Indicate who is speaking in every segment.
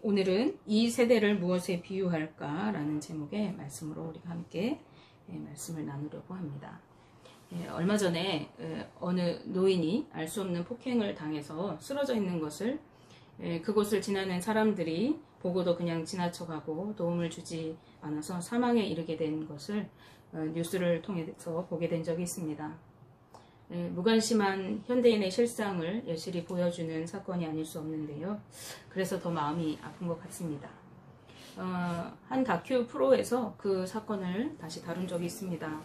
Speaker 1: 오늘은 이 세대를 무엇에 비유할까 라는 제목의 말씀으로 우리가 함께 말씀을 나누려고 합니다. 얼마 전에 어느 노인이 알 수 없는 폭행을 당해서 쓰러져 있는 것을 그곳을 지나는 사람들이 보고도 그냥 지나쳐가고 도움을 주지 않아서 사망에 이르게 된 것을 뉴스를 통해서 보게 된 적이 있습니다. 무관심한 현대인의 실상을 여실히 보여주는 사건이 아닐 수 없는데요. 그래서 더 마음이 아픈 것 같습니다. 한 다큐 프로에서 그 사건을 다시 다룬 적이 있습니다.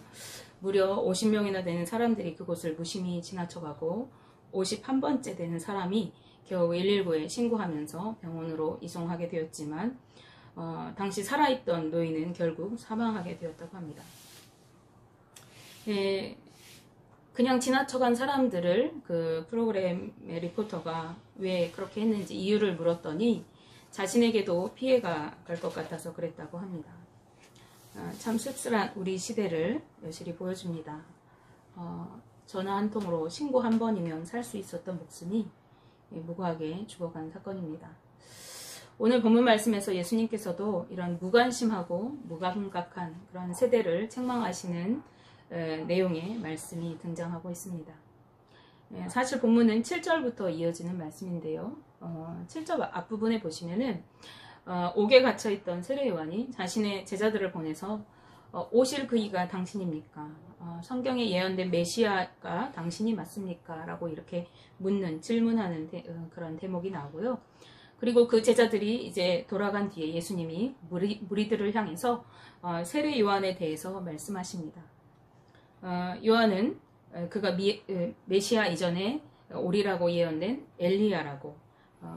Speaker 1: 무려 50명이나 되는 사람들이 그곳을 무심히 지나쳐가고 51번째 되는 사람이 겨우 119에 신고하면서 병원으로 이송하게 되었지만 당시 살아있던 노인은 결국 사망하게 되었다고 합니다. 그냥 지나쳐간 사람들을 그 프로그램의 리포터가 왜 그렇게 했는지 이유를 물었더니 자신에게도 피해가 갈 것 같아서 그랬다고 합니다. 참 씁쓸한 우리 시대를 여실히 보여줍니다. 전화 한 통으로 신고 한 번이면 살 수 있었던 목숨이 무고하게 죽어간 사건입니다. 오늘 본문 말씀에서 예수님께서도 이런 무관심하고 무감각한 그런 세대를 책망하시는 내용의 말씀이 등장하고 있습니다. 사실 본문은 7절부터 이어지는 말씀인데요. 7절 앞부분에 보시면은 옥에 갇혀있던 세례 요한이 자신의 제자들을 보내서 오실 그이가 당신입니까? 성경에 예언된 메시아가 당신이 맞습니까? 라고 이렇게 질문하는 그런 대목이 나오고요. 그리고 그 제자들이 이제 돌아간 뒤에 예수님이 무리들을 향해서 세례 요한에 대해서 말씀하십니다. 요한은 그가 메시아 이전에 오리라고 예언된 엘리야라고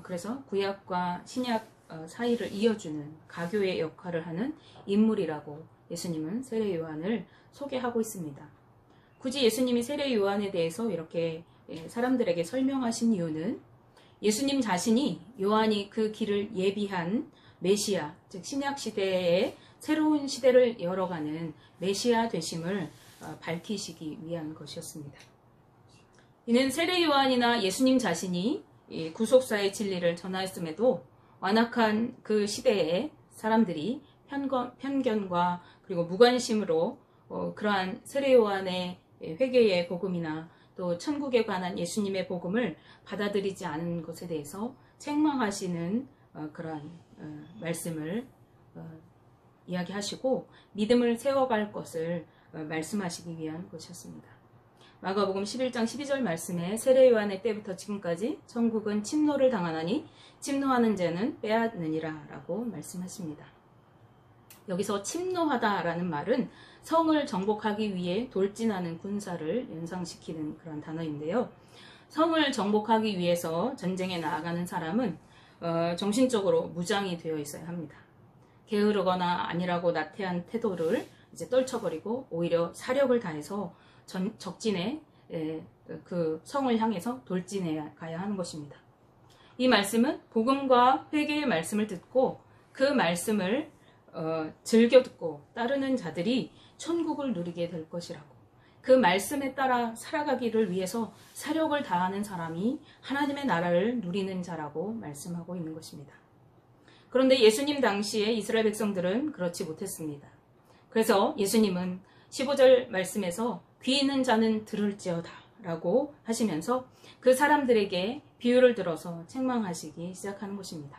Speaker 1: 그래서 구약과 신약 사이를 이어주는 가교의 역할을 하는 인물이라고 예수님은 세례 요한을 소개하고 있습니다. 굳이 예수님이 세례 요한에 대해서 이렇게 사람들에게 설명하신 이유는 예수님 자신이 요한이 그 길을 예비한 메시아, 즉 신약 시대의 새로운 시대를 열어가는 메시아 되심을 밝히시기 위한 것이었습니다. 이는 세례 요한이나 예수님 자신이 구속사의 진리를 전하였음에도 완악한 그 시대의 사람들이 편견과 그리고 무관심으로 그러한 세례 요한의 회개의 복음이나 또 천국에 관한 예수님의 복음을 받아들이지 않은 것에 대해서 책망하시는 그러한 말씀을 이야기하시고 믿음을 세워갈 것을 말씀하시기 위한 것이었습니다. 마가복음 11장 12절 말씀에 세례 요한의 때부터 지금까지 천국은 침노를 당하나니 침노하는 자는 빼앗느니라 라고 말씀하십니다. 여기서 침노하다라는 말은 성을 정복하기 위해 돌진하는 군사를 연상시키는 그런 단어인데요. 성을 정복하기 위해서 전쟁에 나아가는 사람은 정신적으로 무장이 되어 있어야 합니다. 게으르거나 아니라고 나태한 태도를 이제 떨쳐버리고 오히려 사력을 다해서 적진에 그 성을 향해서 돌진해 가야 하는 것입니다. 이 말씀은 복음과 회개의 말씀을 듣고 그 말씀을 즐겨 듣고 따르는 자들이 천국을 누리게 될 것이라고, 그 말씀에 따라 살아가기를 위해서 사력을 다하는 사람이 하나님의 나라를 누리는 자라고 말씀하고 있는 것입니다. 그런데 예수님 당시에 이스라엘 백성들은 그렇지 못했습니다. 그래서 예수님은 15절 말씀에서 귀 있는 자는 들을지어다 라고 하시면서 그 사람들에게 비유를 들어서 책망하시기 시작하는 것입니다.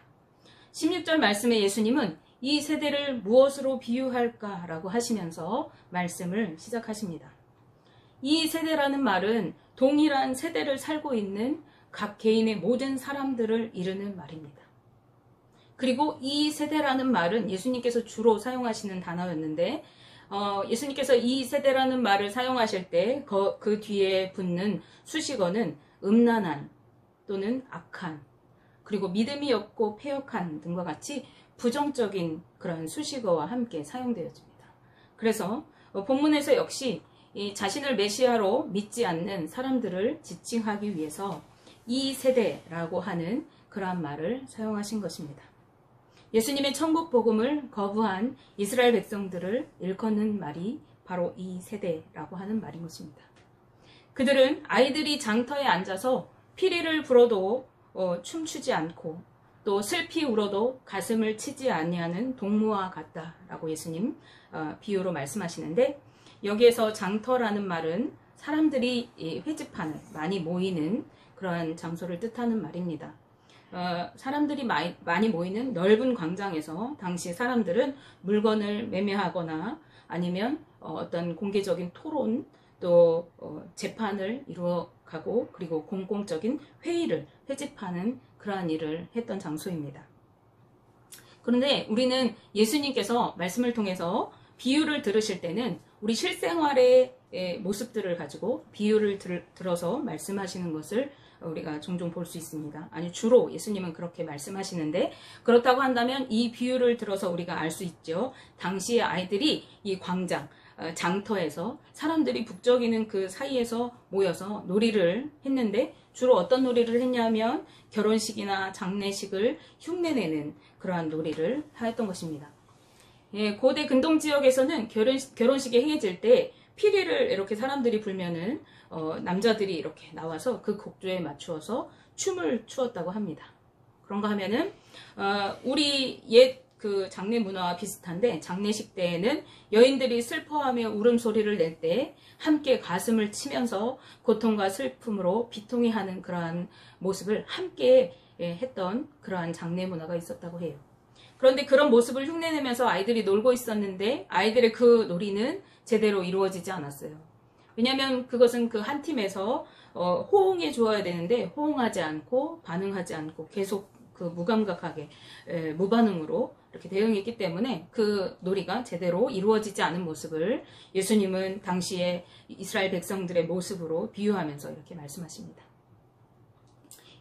Speaker 1: 16절 말씀에 예수님은 이 세대를 무엇으로 비유할까 라고 하시면서 말씀을 시작하십니다. 이 세대라는 말은 동일한 세대를 살고 있는 각 개인의 모든 사람들을 이르는 말입니다. 그리고 이 세대라는 말은 예수님께서 주로 사용하시는 단어였는데 예수님께서 이 세대라는 말을 사용하실 때 그 뒤에 붙는 수식어는 음란한 또는 악한 그리고 믿음이 없고 패역한 등과 같이 부정적인 그런 수식어와 함께 사용되어집니다. 그래서 본문에서 역시 이 자신을 메시아로 믿지 않는 사람들을 지칭하기 위해서 이 세대라고 하는 그러한 말을 사용하신 것입니다. 예수님의 천국 복음을 거부한 이스라엘 백성들을 일컫는 말이 바로 이 세대라고 하는 말인 것입니다. 그들은 아이들이 장터에 앉아서 피리를 불어도 춤추지 않고 또 슬피 울어도 가슴을 치지 아니하는 동무와 같다라고 예수님 비유로 말씀하시는데, 여기에서 장터라는 말은 사람들이 회집하는, 많이 모이는 그러한 장소를 뜻하는 말입니다. 사람들이 많이 모이는 넓은 광장에서 당시 사람들은 물건을 매매하거나 아니면 어떤 공개적인 토론, 또 재판을 이루어가고, 그리고 공공적인 회의를 회집하는 그러한 일을 했던 장소입니다. 그런데 우리는 예수님께서 말씀을 통해서 비유를 들으실 때는 우리 실생활의 모습들을 가지고 비유를 들어서 말씀하시는 것을 우리가 종종 볼 수 있습니다. 아니, 주로 예수님은 그렇게 말씀하시는데, 그렇다고 한다면 이 비유를 들어서 우리가 알 수 있죠. 당시의 아이들이 이 광장, 장터에서 사람들이 북적이는 그 사이에서 모여서 놀이를 했는데, 주로 어떤 놀이를 했냐면 결혼식이나 장례식을 흉내내는 그러한 놀이를 하였던 것입니다. 고대 근동 지역에서는 결혼식이 행해질 때 피리를 이렇게 사람들이 불면은 남자들이 이렇게 나와서 그 곡조에 맞추어서 춤을 추었다고 합니다. 그런가 하면은 우리 옛 그 장례 문화와 비슷한데, 장례식 때에는 여인들이 슬퍼하며 울음소리를 낼 때 함께 가슴을 치면서 고통과 슬픔으로 비통해하는 그러한 모습을 함께 했던 그러한 장례 문화가 있었다고 해요. 그런데 그런 모습을 흉내내면서 아이들이 놀고 있었는데, 아이들의 그 놀이는 제대로 이루어지지 않았어요. 왜냐하면 그것은 그 한 팀에서 호응해 주어야 되는데 호응하지 않고 반응하지 않고 계속 그 무감각하게 무반응으로 이렇게 대응했기 때문에 그 놀이가 제대로 이루어지지 않은 모습을 예수님은 당시에 이스라엘 백성들의 모습으로 비유하면서 이렇게 말씀하십니다.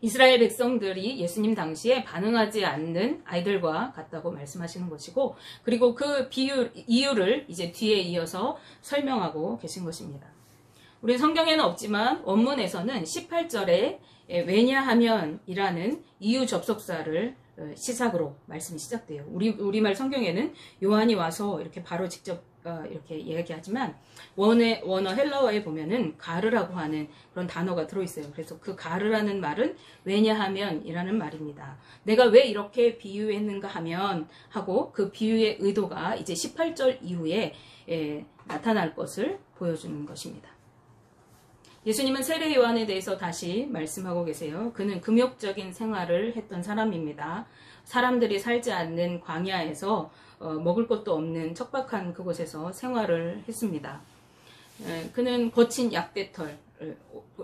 Speaker 1: 이스라엘 백성들이 예수님 당시에 반응하지 않는 아이들과 같다고 말씀하시는 것이고, 그리고 그 이유를 이제 뒤에 이어서 설명하고 계신 것입니다. 우리 성경에는 없지만 원문에서는 18절에 왜냐하면 이라는 이유 접속사를 시작으로 말씀이 시작돼요. 우리말 성경에는 요한이 와서 이렇게 바로 직접 이렇게 이야기하지만 원어 헬라어에 보면은 가르라고 하는 그런 단어가 들어있어요. 그래서 그 가르라는 말은 왜냐하면 이라는 말입니다. 내가 왜 이렇게 비유했는가 하면 하고, 그 비유의 의도가 이제 18절 이후에 나타날 것을 보여주는 것입니다. 예수님은 세례 요한에 대해서 다시 말씀하고 계세요. 그는 금욕적인 생활을 했던 사람입니다. 사람들이 살지 않는 광야에서 먹을 것도 없는 척박한 그곳에서 생활을 했습니다. 그는 거친 약대털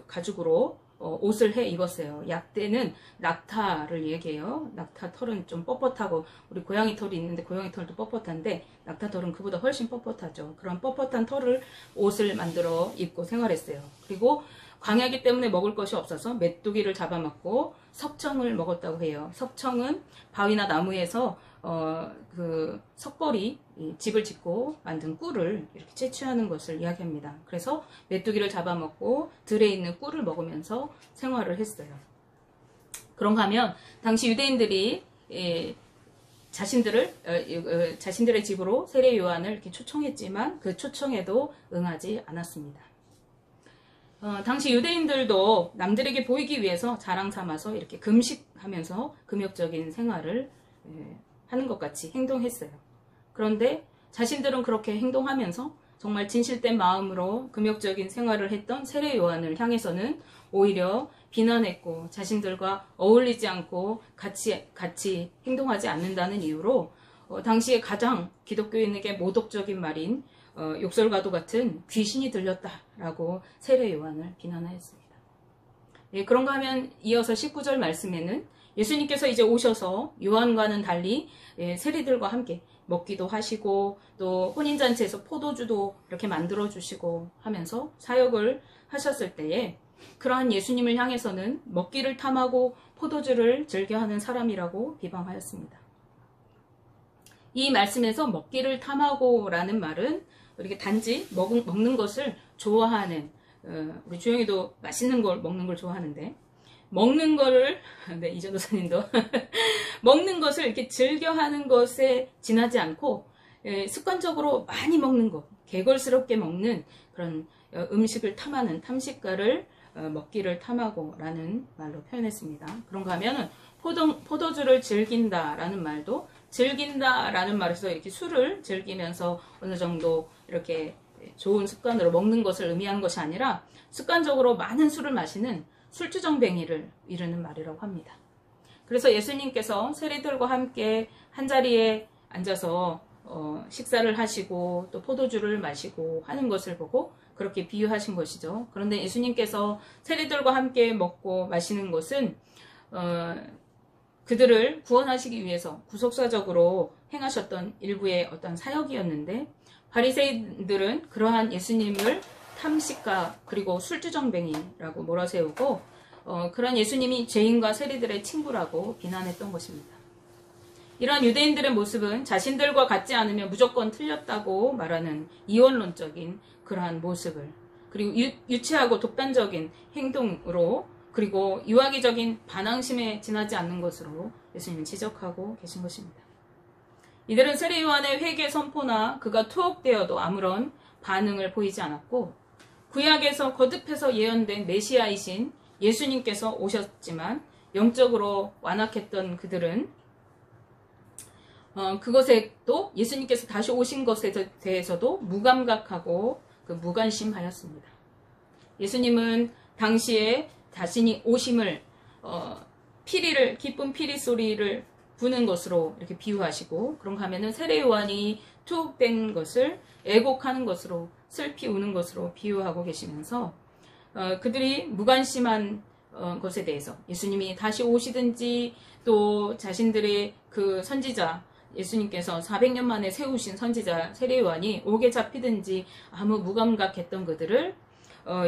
Speaker 1: 가죽으로 옷을 해 입었어요. 약대는 낙타를 얘기해요. 낙타 털은 좀 뻣뻣하고, 우리 고양이 털이 있는데 고양이 털도 뻣뻣한데 낙타 털은 그보다 훨씬 뻣뻣하죠. 그런 뻣뻣한 털을 옷을 만들어 입고 생활했어요. 그리고 광야기 때문에 먹을 것이 없어서 메뚜기를 잡아먹고 석청을 먹었다고 해요. 석청은 바위나 나무에서 그 석벌이 집을 짓고 만든 꿀을 이렇게 채취하는 것을 이야기합니다. 그래서 메뚜기를 잡아먹고 들에 있는 꿀을 먹으면서 생활을 했어요. 그런가 하면 당시 유대인들이 자신들의 집으로 세례 요한을 이렇게 초청했지만 그 초청에도 응하지 않았습니다. 당시 유대인들도 남들에게 보이기 위해서 자랑 삼아서 이렇게 금식하면서 금욕적인 생활을 하는 것 같이 행동했어요. 그런데 자신들은 그렇게 행동하면서 정말 진실된 마음으로 금욕적인 생활을 했던 세례 요한을 향해서는 오히려 비난했고, 자신들과 어울리지 않고 같이 행동하지 않는다는 이유로 당시에 가장 기독교인에게 모독적인 말인 욕설과도 같은 귀신이 들렸다라고 세례 요한을 비난하였습니다. 그런가 하면 이어서 19절 말씀에는 예수님께서 이제 오셔서 요한과는 달리 세리들과 함께 먹기도 하시고, 또 혼인잔치에서 포도주도 이렇게 만들어 주시고 하면서 사역을 하셨을 때에 그러한 예수님을 향해서는 먹기를 탐하고 포도주를 즐겨하는 사람이라고 비방하였습니다. 이 말씀에서 먹기를 탐하고 라는 말은 이렇게 단지 먹는 것을 좋아하는, 우리 주영이도 맛있는 걸 먹는 걸 좋아하는데, 먹는 거를, 네, 이 전도사님도 먹는 것을 이렇게 즐겨하는 것에 지나지 않고 습관적으로 많이 먹는 것, 개걸스럽게 먹는 그런 음식을 탐하는 탐식가를 먹기를 탐하고 라는 말로 표현했습니다. 그런가 하면 포도주를 즐긴다라는 말도 즐긴다라는 말에서 이렇게 술을 즐기면서 어느 정도 이렇게 좋은 습관으로 먹는 것을 의미하는 것이 아니라 습관적으로 많은 술을 마시는 술주정뱅이를 이르는 말이라고 합니다. 그래서 예수님께서 세리들과 함께 한자리에 앉아서 식사를 하시고 또 포도주를 마시고 하는 것을 보고 그렇게 비유하신 것이죠. 그런데 예수님께서 세리들과 함께 먹고 마시는 것은 그들을 구원하시기 위해서 구속사적으로 행하셨던 일부의 어떤 사역이었는데, 바리새인들은 그러한 예수님을 탐식가 그리고 술주정뱅이라고 몰아세우고 그런 예수님이 죄인과 세리들의 친구라고 비난했던 것입니다. 이러한 유대인들의 모습은 자신들과 같지 않으면 무조건 틀렸다고 말하는 이원론적인 그러한 모습을, 그리고 유치하고 독단적인 행동으로, 그리고 유아기적인 반항심에 지나지 않는 것으로 예수님은 지적하고 계신 것입니다. 이들은 세례 요한의 회개 선포나 그가 투옥되어도 아무런 반응을 보이지 않았고, 구약에서 거듭해서 예언된 메시아이신 예수님께서 오셨지만 영적으로 완악했던 그들은 그것에 또 예수님께서 다시 오신 것에 대해서도 무감각하고 무관심하였습니다. 예수님은 당시에 자신이 오심을 기쁜 피리 소리를 부는 것으로 이렇게 비유하시고, 그런가 하면은 세례 요한이 투옥된 것을 애곡하는 것으로, 슬피 우는 것으로 비유하고 계시면서 그들이 무관심한 것에 대해서 예수님이 다시 오시든지 또 자신들의 그 선지자, 예수님께서 400년 만에 세우신 선지자 세례 요한이 오게 잡히든지 아무 무감각했던 그들을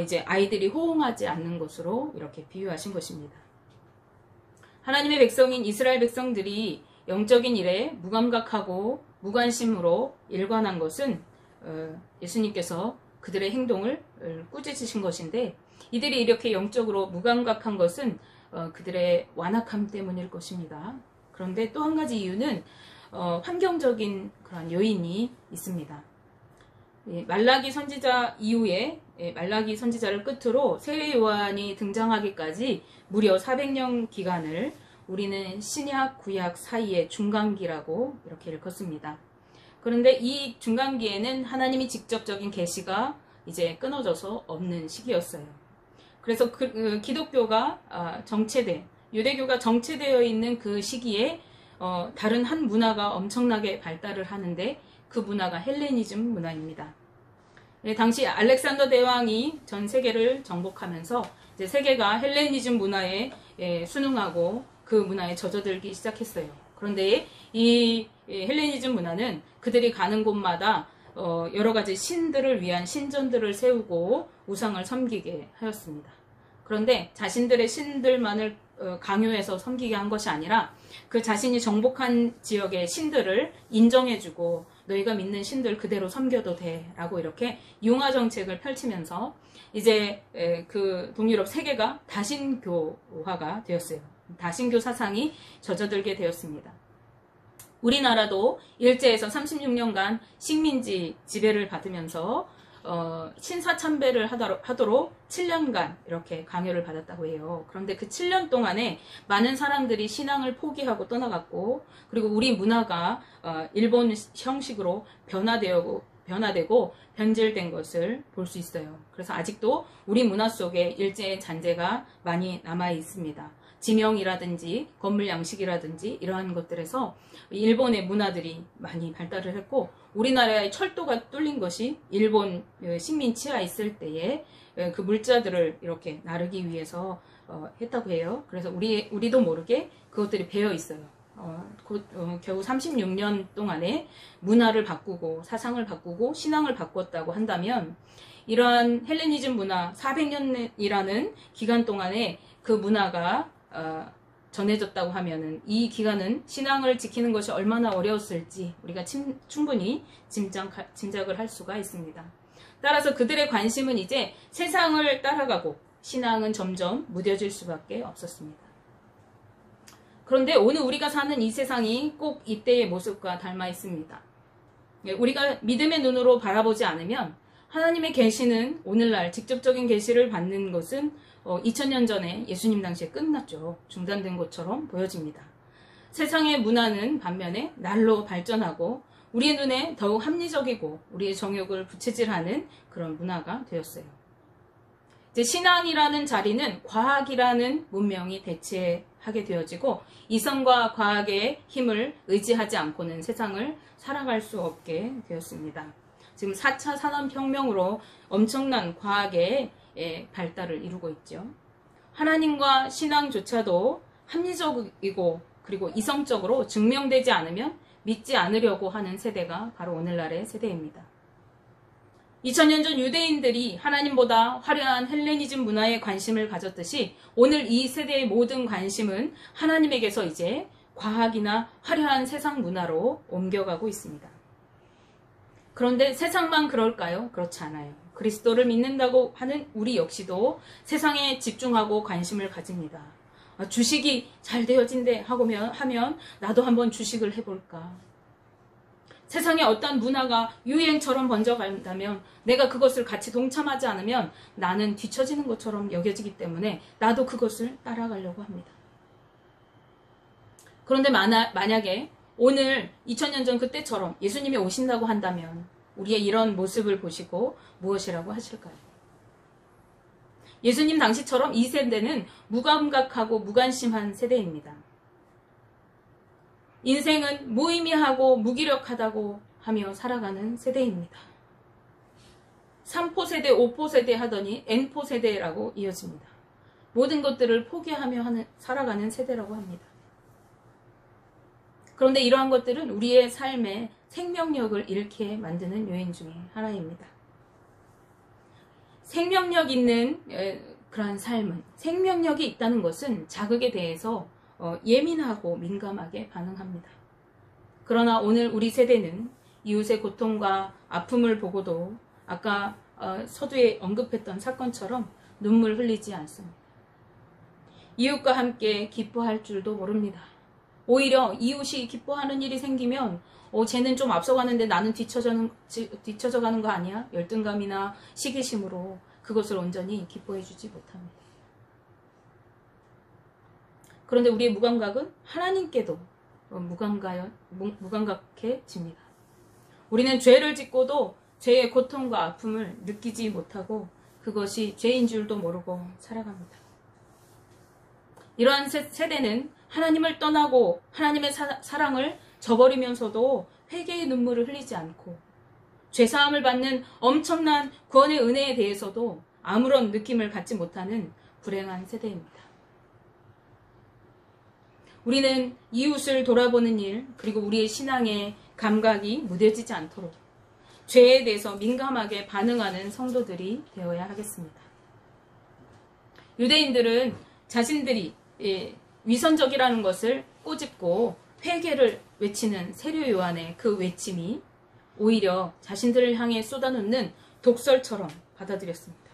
Speaker 1: 이제 아이들이 호응하지 않는 것으로 이렇게 비유하신 것입니다. 하나님의 백성인 이스라엘 백성들이 영적인 일에 무감각하고 무관심으로 일관한 것은 예수님께서 그들의 행동을 꾸짖으신 것인데, 이들이 이렇게 영적으로 무감각한 것은 그들의 완악함 때문일 것입니다. 그런데 또 한 가지 이유는 환경적인 그런 요인이 있습니다. 말라기 선지자 이후에 말라기 선지자를 끝으로 세례 요한이 등장하기까지 무려 400년 기간을 우리는 신약 구약 사이의 중간기라고 이렇게 일컫습니다. 그런데 이 중간기에는 하나님이 직접적인 계시가 이제 끊어져서 없는 시기였어요. 그래서 기독교가 유대교가 정체되어 있는 그 시기에 다른 한 문화가 엄청나게 발달을 하는데, 그 문화가 헬레니즘 문화입니다. 당시 알렉산더 대왕이 전 세계를 정복하면서 이제 세계가 헬레니즘 문화에 순응하고 그 문화에 젖어들기 시작했어요. 그런데 이 헬레니즘 문화는 그들이 가는 곳마다 여러 가지 신들을 위한 신전들을 세우고 우상을 섬기게 하였습니다. 그런데 자신들의 신들만을 강요해서 섬기게 한 것이 아니라 그 자신이 정복한 지역의 신들을 인정해주고 너희가 믿는 신들 그대로 섬겨도 돼 라고 이렇게 융화 정책을 펼치면서 이제 그 동유럽 세계가 다신교화가 되었어요. 다신교 사상이 젖어들게 되었습니다. 우리나라도 일제에서 36년간 식민지 지배를 받으면서 신사참배를 하도록 7년간 이렇게 강요를 받았다고 해요. 그런데 그 7년 동안에 많은 사람들이 신앙을 포기하고 떠나갔고, 그리고 우리 문화가 일본 형식으로 변화되고 변질된 것을 볼 수 있어요. 그래서 아직도 우리 문화 속에 일제의 잔재가 많이 남아 있습니다. 지명이라든지 건물 양식이라든지 이러한 것들에서 일본의 문화들이 많이 발달을 했고, 우리나라의 철도가 뚫린 것이 일본 식민 치하에 있을 때에 그 물자들을 이렇게 나르기 위해서 했다고 해요. 그래서 우리도 모르게 그것들이 배어 있어요. 겨우 36년 동안에 문화를 바꾸고 사상을 바꾸고 신앙을 바꿨다고 한다면, 이러한 헬레니즘 문화 400년이라는 기간 동안에 그 문화가 전해졌다고 하면은 이 기간은 신앙을 지키는 것이 얼마나 어려웠을지 우리가 충분히 짐작을 할 수가 있습니다. 따라서 그들의 관심은 이제 세상을 따라가고 신앙은 점점 무뎌질 수밖에 없었습니다. 그런데 오늘 우리가 사는 이 세상이 꼭 이때의 모습과 닮아 있습니다. 우리가 믿음의 눈으로 바라보지 않으면 하나님의 계시는 오늘날 직접적인 계시를 받는 것은 2000년 전에 예수님 당시에 끝났죠. 중단된 것처럼 보여집니다. 세상의 문화는 반면에 날로 발전하고 우리의 눈에 더욱 합리적이고 우리의 정욕을 부채질하는 그런 문화가 되었어요. 이제 신앙이라는 자리는 과학이라는 문명이 대체하게 되어지고 이성과 과학의 힘을 의지하지 않고는 세상을 살아갈 수 없게 되었습니다. 지금 4차 산업혁명으로 엄청난 과학의 발달을 이루고 있죠. 하나님과 신앙조차도 합리적이고 그리고 이성적으로 증명되지 않으면 믿지 않으려고 하는 세대가 바로 오늘날의 세대입니다. 2000년 전 유대인들이 하나님보다 화려한 헬레니즘 문화에 관심을 가졌듯이 오늘 이 세대의 모든 관심은 하나님에게서 이제 과학이나 화려한 세상 문화로 옮겨가고 있습니다. 그런데 세상만 그럴까요? 그렇지 않아요. 그리스도를 믿는다고 하는 우리 역시도 세상에 집중하고 관심을 가집니다. 주식이 잘 되어진대 하면 나도 한번 주식을 해볼까. 세상에 어떤 문화가 유행처럼 번져간다면 내가 그것을 같이 동참하지 않으면 나는 뒤처지는 것처럼 여겨지기 때문에 나도 그것을 따라가려고 합니다. 그런데 만약에 오늘 2000년 전 그때처럼 예수님이 오신다고 한다면 우리의 이런 모습을 보시고 무엇이라고 하실까요? 예수님 당시처럼 이 세대는 무감각하고 무관심한 세대입니다. 인생은 무의미하고 무기력하다고 하며 살아가는 세대입니다. 3포 세대, 5포 세대 하더니 N포 세대라고 이어집니다. 모든 것들을 포기하며 살아가는 세대라고 합니다. 그런데 이러한 것들은 우리의 삶에 생명력을 잃게 만드는 요인 중에 하나입니다. 생명력 있는 그러한 삶은, 생명력이 있다는 것은 자극에 대해서 예민하고 민감하게 반응합니다. 그러나 오늘 우리 세대는 이웃의 고통과 아픔을 보고도 아까 서두에 언급했던 사건처럼 눈물 흘리지 않습니다. 이웃과 함께 기뻐할 줄도 모릅니다. 오히려 이웃이 기뻐하는 일이 생기면 쟤는 좀 앞서가는데 나는 뒤처져 가는 거 아니야? 열등감이나 시기심으로 그것을 온전히 기뻐해 주지 못합니다. 그런데 우리의 무감각은 하나님께도 무감각해집니다. 우리는 죄를 짓고도 죄의 고통과 아픔을 느끼지 못하고 그것이 죄인 줄도 모르고 살아갑니다. 이러한 세대는 하나님을 떠나고 하나님의 사랑을 저버리면서도 회개의 눈물을 흘리지 않고 죄사함을 받는 엄청난 구원의 은혜에 대해서도 아무런 느낌을 갖지 못하는 불행한 세대입니다. 우리는 이웃을 돌아보는 일, 그리고 우리의 신앙의 감각이 무뎌지지 않도록 죄에 대해서 민감하게 반응하는 성도들이 되어야 하겠습니다. 유대인들은 자신들이 위선적이라는 것을 꼬집고 회개를 외치는 세례 요한의 그 외침이 오히려 자신들을 향해 쏟아놓는 독설처럼 받아들였습니다.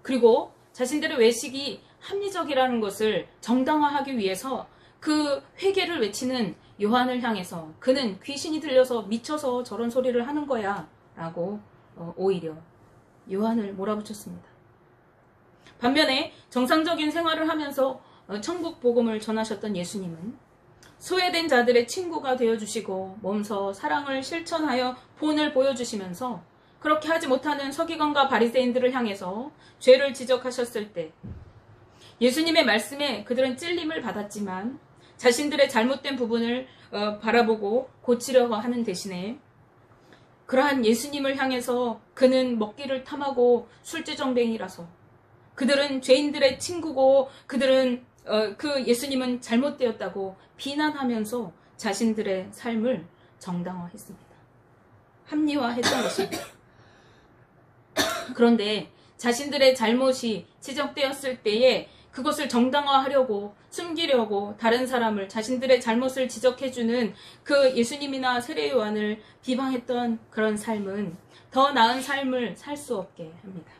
Speaker 1: 그리고 자신들의 외식이 합리적이라는 것을 정당화하기 위해서 그 회개를 외치는 요한을 향해서 그는 귀신이 들려서 미쳐서 저런 소리를 하는 거야 라고 오히려 요한을 몰아붙였습니다. 반면에 정상적인 생활을 하면서 천국 복음을 전하셨던 예수님은 소외된 자들의 친구가 되어주시고 몸소 사랑을 실천하여 본을 보여주시면서 그렇게 하지 못하는 서기관과 바리새인들을 향해서 죄를 지적하셨을 때 예수님의 말씀에 그들은 찔림을 받았지만 자신들의 잘못된 부분을 바라보고 고치려고 하는 대신에 그러한 예수님을 향해서 그는 먹기를 탐하고 술주정뱅이라서 그들은 죄인들의 친구고 그들은 그 예수님은 잘못되었다고 비난하면서 자신들의 삶을 정당화했습니다. 합리화했던 것입니다. 그런데 자신들의 잘못이 지적되었을 때에 그것을 정당화하려고 숨기려고 다른 사람을 자신들의 잘못을 지적해주는 그 예수님이나 세례 요한을 비방했던 그런 삶은 더 나은 삶을 살 수 없게 합니다.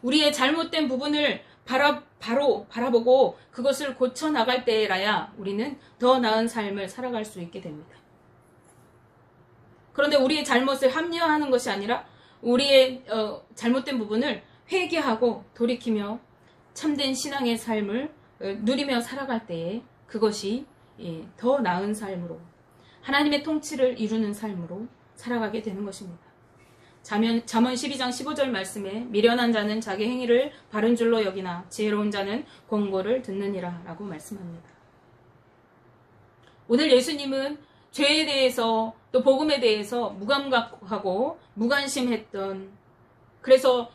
Speaker 1: 우리의 잘못된 부분을 바로 바라보고 그것을 고쳐나갈 때라야 우리는 더 나은 삶을 살아갈 수 있게 됩니다. 그런데 우리의 잘못을 합리화하는 것이 아니라 우리의 잘못된 부분을 회개하고 돌이키며 참된 신앙의 삶을 누리며 살아갈 때에 그것이 더 나은 삶으로, 하나님의 통치를 이루는 삶으로 살아가게 되는 것입니다. 잠언 12장 15절 말씀에 미련한 자는 자기 행위를 바른 줄로 여기나 지혜로운 자는 권고를 듣느니라 라고 말씀합니다. 오늘 예수님은 죄에 대해서 또 복음에 대해서 무감각하고 무관심했던, 그래서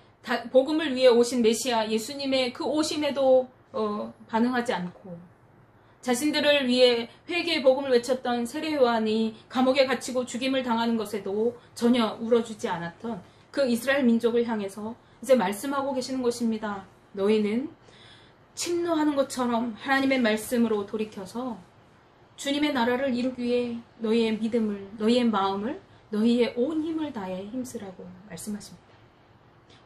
Speaker 1: 복음을 위해 오신 메시아 예수님의 그 오심에도 반응하지 않고, 자신들을 위해 회개의 복음을 외쳤던 세례 요한이 감옥에 갇히고 죽임을 당하는 것에도 전혀 울어주지 않았던 그 이스라엘 민족을 향해서 이제 말씀하고 계시는 것입니다. 너희는 침노하는 것처럼 하나님의 말씀으로 돌이켜서 주님의 나라를 이루기 위해 너희의 믿음을, 너희의 마음을, 너희의 온 힘을 다해 힘쓰라고 말씀하십니다.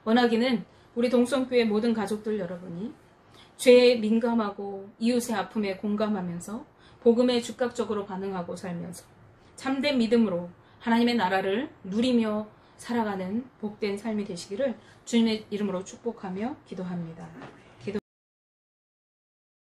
Speaker 1: 원하기는 우리 동성교회 모든 가족들 여러분이 죄에 민감하고 이웃의 아픔에 공감하면서 복음에 즉각적으로 반응하고 살면서 참된 믿음으로 하나님의 나라를 누리며 살아가는 복된 삶이 되시기를 주님의 이름으로 축복하며 기도합니다.